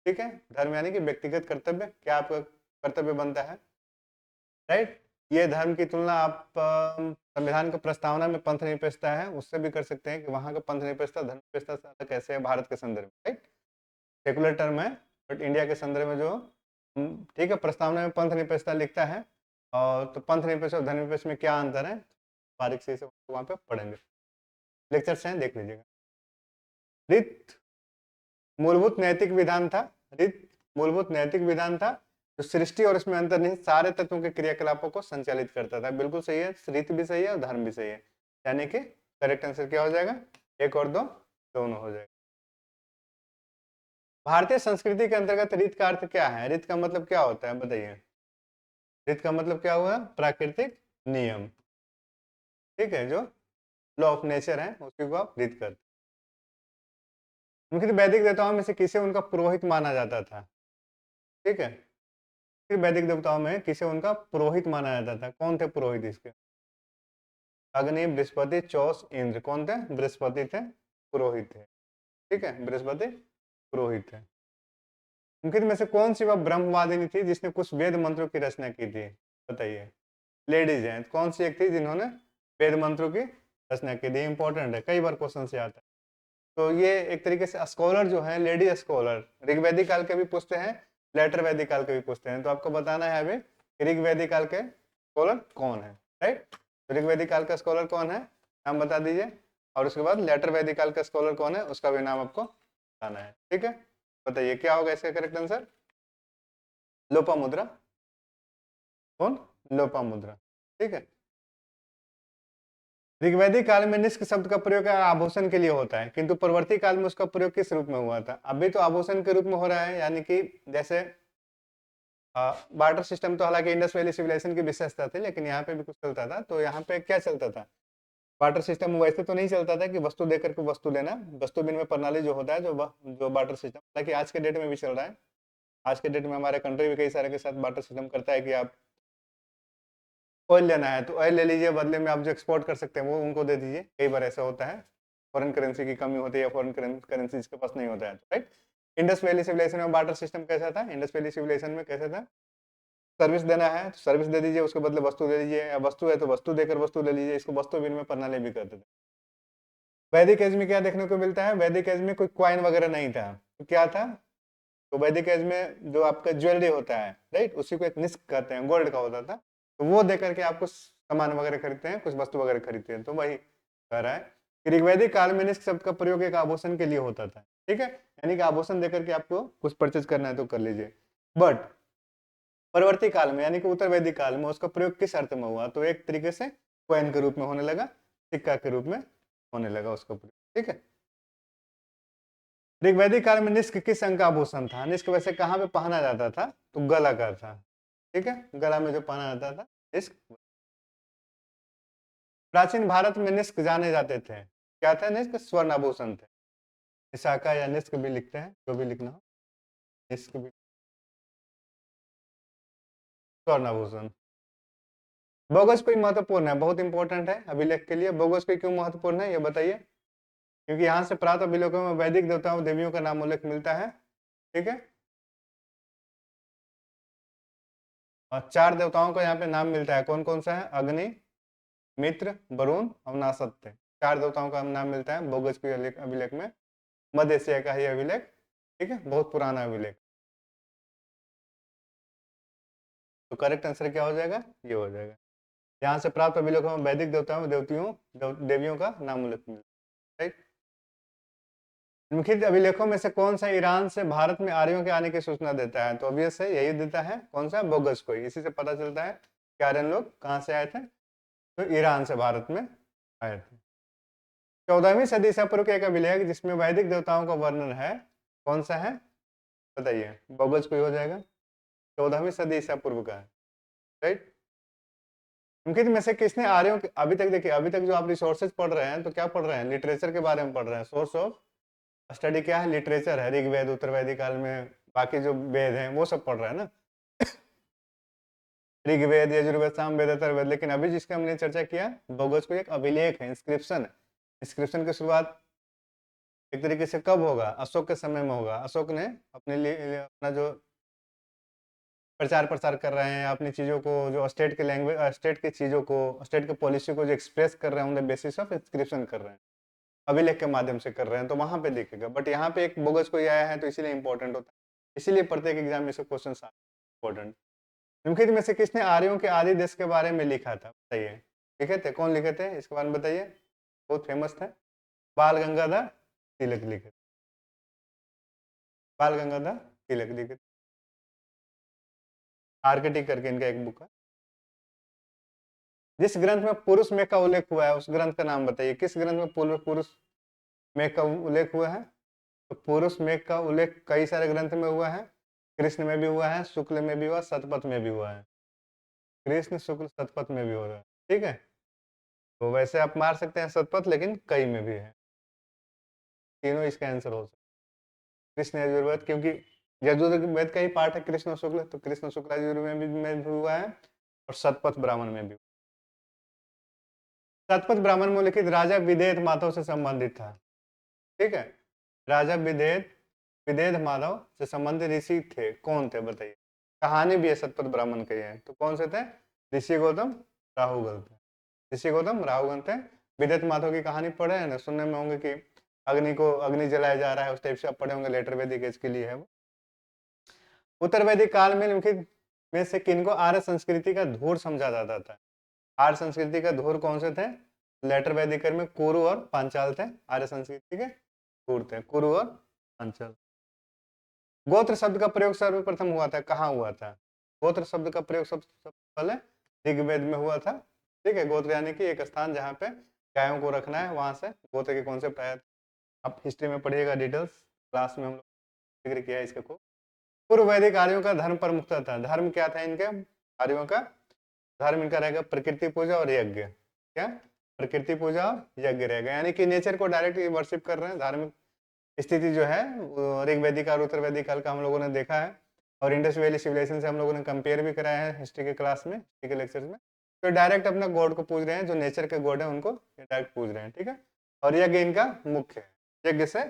ठीक है। धर्म यानी कि व्यक्तिगत कर्तव्य, क्या आपका कर्तव्य बनता है, राइट। ये धर्म की तुलना आप संविधान का प्रस्तावना में पंथ निरपेक्षता है उससे भी कर सकते हैं कि वहां का पंथ निरपेक्षता धर्म निरपेक्षता से अलग कैसे है भारत के संदर्भ में, राइट। सेकुलर टर्म है, बट इंडिया के संदर्भ में जो ठीक है प्रस्तावना में पंथ निरपेक्षता लिखता है, और तो पंथ निरपेक्ष और धर्म निरपेक्ष में क्या अंतर है बारीक से वहां पे पढ़ेंगे, लेक्चर्स हैं देख लीजिएगा। रित मूलभूत नैतिक विधान था, रित मूलभूत नैतिक विधान था जो सृष्टि और इसमें अंतर्निहित सारे तत्वों के क्रियाकलापों को संचालित करता था। बिल्कुल सही है, रीत भी सही है और धर्म भी सही है, यानी कि करेक्ट आंसर क्या हो जाएगा, एक और दो दोनों हो जाएगा। भारतीय संस्कृति के अंतर्गत रीत का अर्थ क्या है? रीत का मतलब क्या होता है बताइए। रीत का मतलब क्या हुआ? प्राकृतिक नियम, ठीक है, जो लॉ ऑफ नेचर है उसी को आप रीत करते हैं। मुख्य वैदिक देवताओं में से किसे उनका पुरोहित माना जाता था, ठीक है। फिर वैदिक देवताओं में किसे उनका पुरोहित माना जाता था, कौन थे पुरोहित इसके? अग्नि, बृहस्पति, चौस, इंद्र, कौन थे? बृहस्पति थे, पुरोहित थे, ठीक है, बृहस्पति पुरोहित थे। उनके में से कौन सी वह ब्रह्मवादिनी थी जिसने कुछ वेद मंत्रों की रचना की थी, बताइए। लेडीज हैं, कौन सी एक थी जिन्होंने वेद मंत्रों की रचना की थी? इंपॉर्टेंट है, कई बार क्वेश्चन से आता है। तो ये एक तरीके से स्कॉलर जो है, लेडी स्कॉलर, ऋग्वैदिक काल के भी पूछते हैं, लेटर वैदिक काल के भी पूछते हैं, तो आपको बताना है अभी ऋग्वैदिक काल के स्कॉलर कौन है, राइट। तो ऋग्वैदिक काल का स्कॉलर कौन है, नाम बता दीजिए, और उसके बाद लेटर वैदिक काल का स्कॉलर कौन है उसका भी नाम आपको बताना है, ठीक है। बताइए क्या होगा इसका करेक्ट आंसर? लोपामुद्रा, कौन? लोपामुद्रा, ठीक है। ऋग्वैदिक काल में निष्क शब्द का प्रयोग आभूषण के लिए होता है, किंतु परवर्ती काल में उसका प्रयोग किस रूप में हुआ था? अभी तो आभूषण के रूप में हो रहा है, यानी कि जैसे बार्टर सिस्टम तो हालांकि इंडस वैली सिविलाइजेशन की विशेषता थी, लेकिन यहाँ पे भी कुछ चलता था। तो यहाँ पे क्या चलता था, बार्टर सिस्टम वैसे तो नहीं चलता था कि वस्तु देकर के वस्तु लेना, वस्तु विनिमय प्रणाली जो होता है, जो बार्टर सिस्टम, हालांकि आज के डेट में भी चल रहा है। आज के डेट में हमारे कंट्री भी कई सारे के साथ बार्टर सिस्टम करता है कि आप ऑयल लेना है तो ऑयल ले लीजिए, बदले में आप जो एक्सपोर्ट कर सकते हैं वो उनको दे दीजिए। कई बार ऐसा होता है, फॉरेन करेंसी की कमी होती है या फॉरेन करेंसी जिसके पास नहीं होता है, राइट। इंडस वैली सिविलाइजेशन में बार्टर सिस्टम कैसा था? इंडस वैली सिविलाइजेशन में कैसा था? सर्विस देना है तो सर्विस दे दीजिए, उसके बदले वस्तु दे दीजिए, या वस्तु है तो वस्तु देकर वस्तु ले लीजिए, इसको वस्तु विनिमय प्रणाली भी कहते थे। वैदिक एज में क्या देखने को मिलता है? वैदिक एज में कोई क्वाइन वगैरह नहीं था, तो क्या था? तो वैदिक एज में जो आपका ज्वेलरी होता है, राइट, उसी को एक निस्क कहते हैं, गोल्ड का होता था, तो वो देकर के आपको सामान वगैरह खरीदते हैं, कुछ वस्तु वगैरह खरीदते हैं, तो वही कह रहा है कि ऋग्वैदिक काल में निस्क शब्द का प्रयोग एक आभूषण के लिए होता था, ठीक है, यानी कि आभूषण देकर के आपको कुछ परचेज करना है तो कर लीजिए। बट परवर्ती काल में यानी कि उत्तर वैदिक काल में उसका प्रयोग किस अर्थ में हुआ? तो एक तरीके से कॉइन के रूप में होने लगा, सिक्का के रूप में होने लगा उसका प्रयोग, ठीक है। ऋग्वैदिक काल में निष्क किस अंग का आभूषण था? निष्क वैसे कहाँ पे पहना जाता था? तो गला का था, ठीक है, गला में जो पहना जाता था निष्क। प्राचीन भारत में निष्क जाने जाते थे, क्या थे? निष्क स्वर्ण आभूषण थे। निशाका या निष्क भी लिखते हैं, जो भी लिखना हो, निष्क भी स्वर्ण आभूषण। बोगस क्यों महत्वपूर्ण है? बहुत इंपॉर्टेंट है अभिलेख के लिए। बोगस क्यों महत्वपूर्ण है ये बताइए। क्योंकि यहाँ से प्राप्त अभिलेखों में वैदिक देवताओं देवियों का नाम उल्लेख मिलता है, ठीक है। और 4 देवताओं का यहाँ पे नाम मिलता है, कौन कौन सा है? अग्नि, मित्र, वरुण और नासत्य। 4 देवताओं का नाम मिलता है बोगस के अभिलेख में। मध्य एशिया का ही अभिलेख, ठीक है, बहुत पुराना अभिलेख। तो करेक्ट आंसर क्या हो जाएगा? ये हो जाएगा। यहाँ से प्राप्त अभिलेखों में वैदिक देवताओं देवियों का नाम उल्लेख मिलता है। निम्नलिखित अभिलेखों में से कौन सा ईरान से भारत में आर्यों के आने की सूचना देता है? तो ऑब्वियस है, यही देता है, कौन सा? बोगस कोई। इसी से पता चलता है कि आर्यन लोग कहाँ से आए थे, तो ईरान से भारत में आए थे। 14वीं सदी ईसा पूर्व का एक अभिलेख जिसमें वैदिक देवताओं का वर्णन है, कौन सा है? बताइए। बोगस कोई हो जाएगा। 14वीं सदी ईसा पूर्व का है, राइट। निम्नलिखित में से किसने आर्यों के, अभी तक देखिए, अभी तक जो आप रिसोर्सेज पढ़ रहे हैं तो क्या पढ़ रहे हैं? लिटरेचर के बारे में पढ़ रहे हैं। सोर्स ऑफ स्टडी क्या है? लिटरेचर है। ऋग्वेद, उत्तरवैदिक काल में बाकी जो वेद हैं वो सब पढ़ रहे हैं ना, ऋग्वेद, यजुर्वेद, सामवेद, अथर्ववेद। लेकिन अभी जिसका हमने चर्चा किया, बोगस को एक अभिलेख है, इंस्क्रिप्शन है। इंस्क्रिप्शन की शुरुआत एक तरीके से कब होगा? अशोक के समय में होगा। अशोक ने अपने लिए अपना जो प्रचार प्रसार कर रहे हैं, अपनी चीज़ों को, जो स्टेट के लैंग्वेज, स्टेट की चीज़ों को, स्टेट के पॉलिसी को जो एक्सप्रेस कर रहे हैं, उन्हें बेसिस ऑफ इंस्क्रिप्शन कर रहे हैं, अभिलेख के माध्यम से कर रहे हैं, तो वहां पे दिखेगा। बट यहाँ पे एक बोगस कोई आया है तो इसीलिए इंपॉर्टेंट होता है, इसीलिए प्रत्येक एग्जाम में से क्वेश्चन इंपॉर्टेंट। निम्नलिखित में से किसने आर्यों के आदि देश के बारे में लिखा था? बताइए। लिखे थे, कौन लिखे थे इसके बारे में बताइए? बहुत फेमस थे, बाल गंगाधर तिलक लिखे। बाल गंगाधर तिलक लिखे। आर्किटिक करके इनका एक बुक है। जिस ग्रंथ में पुरुष में का उल्लेख हुआ है उस ग्रंथ का नाम बताइए। किस ग्रंथ में पुरुष में का उल्लेख हुआ है? तो पुरुष में का उल्लेख कई सारे ग्रंथ में हुआ है। कृष्ण में भी हुआ है, शुक्ल में भी हुआ, शतपथ में भी हुआ है। कृष्ण, शुक्ल, शतपथ में भी हो रहा है, ठीक है। तो वैसे आप मार सकते हैं शतपथ, लेकिन कई में भी है। तीनों इसका आंसर हो सकता है। कृष्ण यजुर्वेद, क्योंकि यजुर्वेद का ही पार्ट है कृष्ण और शुक्ल, तो कृष्ण शुक्ल यजुर्वेद में भी हुआ है, और शतपथ ब्राह्मण में भी। शतपथ ब्राह्मण में लिखित राजा विदेह माधव से संबंधित था, ठीक है। राजा विदेह माधव से संबंधित ऋषि थे, कौन थे बताइए? कहानी भी है शतपथ ब्राह्मण के है, तो कौन से थे? ऋषि गौतम राहुगल थे। ऋषि गौतम राहुगल थे। विदेह माधव की कहानी पढ़े हैं ना, सुनने में होंगे कि अग्नि जलाया जा रहा है, उस टाइप से आप पढ़े होंगे, लेटर वैदिक एज के लिए है वो। उत्तर वैदिक काल में निम्नलिखित में से किनको आर्य संस्कृति का धूर समझा जाता था? आर्य संस्कृति का धूर कौन से थे? लेटर वैदिक में कुरु और पांचाल थे आर्य संस्कृति के धूर थे, कुरु और पांचाल। गोत्र शब्द का प्रयोग सर्वप्रथम हुआ था, कहाँ हुआ था? गोत्र शब्द का प्रयोग सबसे पहले ऋग्वेद में हुआ था, ठीक है। गोत्र यानी कि एक स्थान जहाँ पे गायों को रखना है, वहां से गोत्र के कॉन्सेप्ट आया था। आप हिस्ट्री में पढ़िएगा, डिटेल्स क्लास में हम लोग जिक्र किया है इसका को। पूर्व वैदिक आर्यों का धर्म प्रमुखता था। धर्म क्या था इनके आर्यों का? धर्म इनका रहेगा प्रकृति पूजा और यज्ञ। क्या? प्रकृति पूजा और यज्ञ रहेगा, यानी कि नेचर को डायरेक्ट वर्शिप कर रहे हैं। धार्मिक स्थिति जो है ऋग्वैदिक और उत्तर वैदिक काल का हम लोगों ने देखा है, और इंडस वैली सिविलाइजेशन से हम लोगों ने कंपेयर भी कराया है हिस्ट्री के क्लास में, हिस्ट्री के लेक्चर्स में। तो डायरेक्ट अपना गॉड को पूज रहे हैं, जो नेचर के गॉड है उनको डायरेक्ट पूज रहे हैं, ठीक है। और यज्ञ इनका मुख्य है, यज्ञ से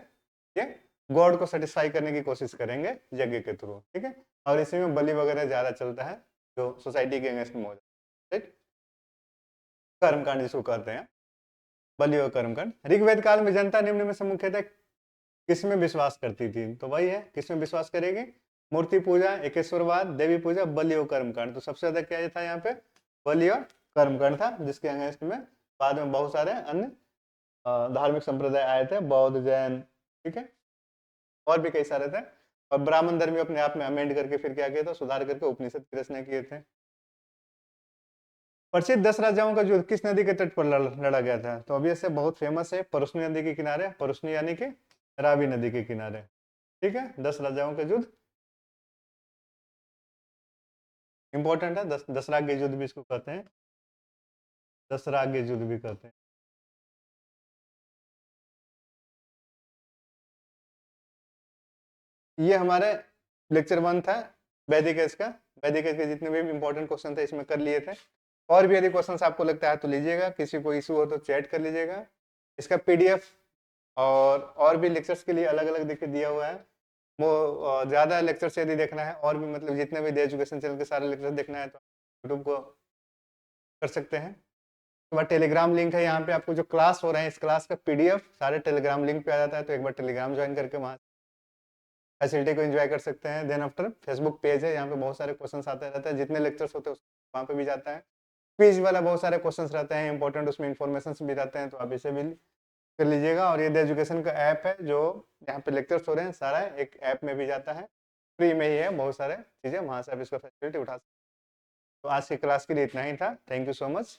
ये गॉड को सेटिस्फाई करने की कोशिश करेंगे यज्ञ के थ्रू, ठीक है। और इसी में बलि वगैरह ज्यादा चलता है जो सोसाइटी के अगेंस्ट में हो जाता है, कर्मकांड जिसको कहते हैं, बलि और कर्मकांड। ऋग्वेद काल में जनता निम्न में से मुख्यतः किसमें विश्वास करती थी? तो वही है, किसमें विश्वास करेगी? मूर्ति पूजा, एकेश्वरवाद, देवी पूजा, बलि और कर्मकांड। तो सबसे ज्यादा क्या था यहाँ पे? बलि और कर्मकांड था, जिसके अगेंस्ट में बाद में बहुत सारे अन्य धार्मिक संप्रदाय आए थे, बौद्ध, जैन, ठीक है, और भी कई सारे थे। और ब्राह्मण धर्म अपने आप में अमेंड करके फिर क्या किया था? सुधार करके उपनिषद की रचना किए थे। प्रसिद्ध 10 राजाओं का युद्ध किस नदी के तट पर लड़ा गया था? तो अभी से बहुत फेमस है, परुष्णी नदी के किनारे, परुष्णी यानी कि रावी नदी के किनारे, ठीक है। 10 राजाओं का युद्ध इंपॉर्टेंट है। दसराग्य युद्ध भी इसको कहते हैं, दसराग्य युद्ध भी कहते हैं। ये हमारे लेक्चर 1 था वैदिक एज का। वैदिक एज के जितने भी इंपॉर्टेंट क्वेश्चन थे इसमें कर लिए थे। और भी यदि क्वेश्चन आपको लगता है तो लीजिएगा, किसी को इशू हो तो चैट कर लीजिएगा। इसका पीडीएफ और भी लेक्चर्स के लिए अलग अलग देखिए दिया हुआ है। वो ज़्यादा लेक्चर्स यदि देखना है और भी मतलब जितने भी द एजुकेशन चैनल के सारे लेक्चर देखना है तो यूट्यूब को कर सकते हैं। तो बार टेलीग्राम लिंक है, यहाँ पे आपको जो क्लास हो रहे हैं इस क्लास का पीडीएफ सारे टेलीग्राम लिंक पे आ जाता है, तो एक बार टेलीग्राम ज्वाइन करके वहाँ फैसिलिटी को एंजॉय कर सकते हैं। देन आफ्टर फेसबुक पेज है, यहाँ पे बहुत सारे क्वेश्चंस आते रहते हैं, जितने लेक्चर्स होते हैं वहाँ पे भी जाता है। क्विज वाला बहुत सारे क्वेश्चंस रहते हैं इंपॉर्टेंट, उसमें इन्फॉर्मेशन भी रहते हैं, तो आप इसे भी कर लीजिएगा। और ये द एजुकेशन का ऐप है जो यहाँ पे लेक्चर्स हो रहे हैं सारा एक ऐप में भी जाता है, फ्री में ही है, बहुत सारे चीज़ें वहाँ से आप इसका फैसिलिटी उठा सकते हैं। तो आज की क्लास के लिए इतना ही था। Thank you so much.